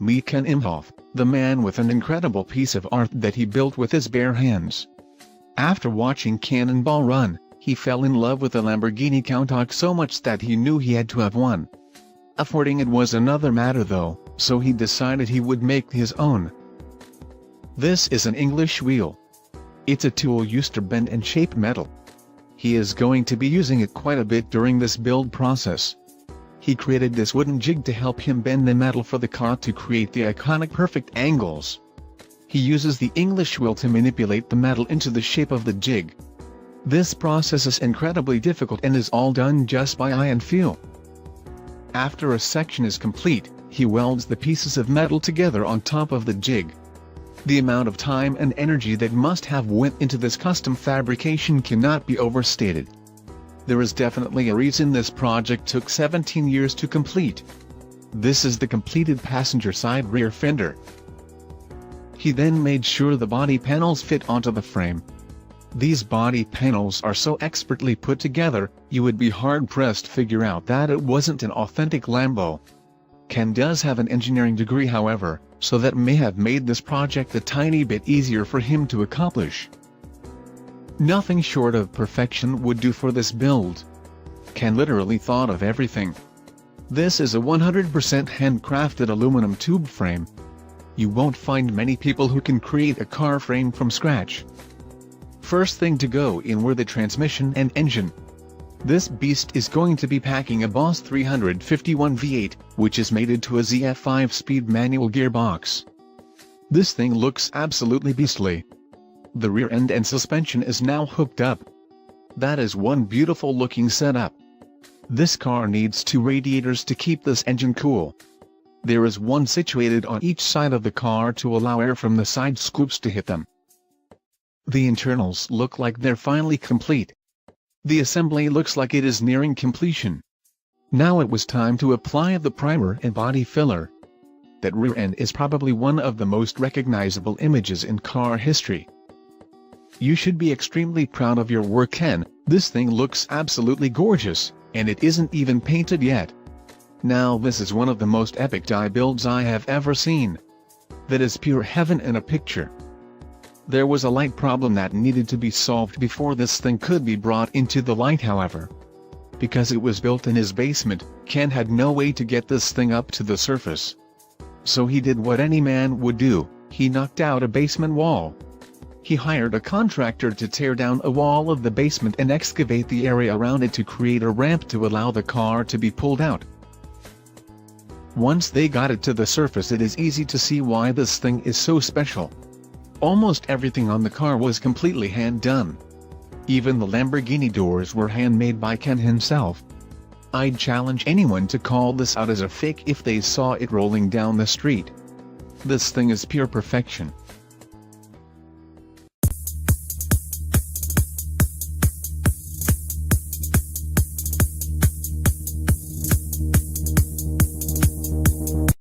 Meet Ken Imhoff, the man with an incredible piece of art that he built with his bare hands. After watching Cannonball run, he fell in love with the Lamborghini Countach so much that he knew he had to have one. Affording it was another matter though, so he decided he would make his own. This is an English wheel. It's a tool used to bend and shape metal. He is going to be using it quite a bit during this build process. He created this wooden jig to help him bend the metal for the car to create the iconic perfect angles. He uses the English wheel to manipulate the metal into the shape of the jig. This process is incredibly difficult and is all done just by eye and feel. After a section is complete, he welds the pieces of metal together on top of the jig. The amount of time and energy that must have went into this custom fabrication cannot be overstated. There is definitely a reason this project took 17 years to complete. This is the completed passenger side rear fender. He then made sure the body panels fit onto the frame. These body panels are so expertly put together, you would be hard-pressed to figure out that it wasn't an authentic Lambo. Ken does have an engineering degree however, so that may have made this project a tiny bit easier for him to accomplish. Nothing short of perfection would do for this build. Ken literally thought of everything. This is a 100% handcrafted aluminum tube frame. You won't find many people who can create a car frame from scratch. First thing to go in were the transmission and engine. This beast is going to be packing a Boss 351 V8, which is mated to a ZF 5-speed manual gearbox. This thing looks absolutely beastly. The rear end and suspension is now hooked up. That is one beautiful looking setup. This car needs 2 radiators to keep this engine cool. There is one situated on each side of the car to allow air from the side scoops to hit them. The internals look like they're finally complete. The assembly looks like it is nearing completion. Now it was time to apply the primer and body filler. That rear end is probably one of the most recognizable images in car history. You should be extremely proud of your work, Ken. This thing looks absolutely gorgeous, and it isn't even painted yet. Now this is one of the most epic die builds I have ever seen. That is pure heaven in a picture. There was a light problem that needed to be solved before this thing could be brought into the light however. Because it was built in his basement, Ken had no way to get this thing up to the surface. So he did what any man would do, he knocked out a basement wall. He hired a contractor to tear down a wall of the basement and excavate the area around it to create a ramp to allow the car to be pulled out. Once they got it to the surface, it is easy to see why this thing is so special. Almost everything on the car was completely hand-done. Even the Lamborghini doors were handmade by Ken himself. I'd challenge anyone to call this out as a fake if they saw it rolling down the street. This thing is pure perfection.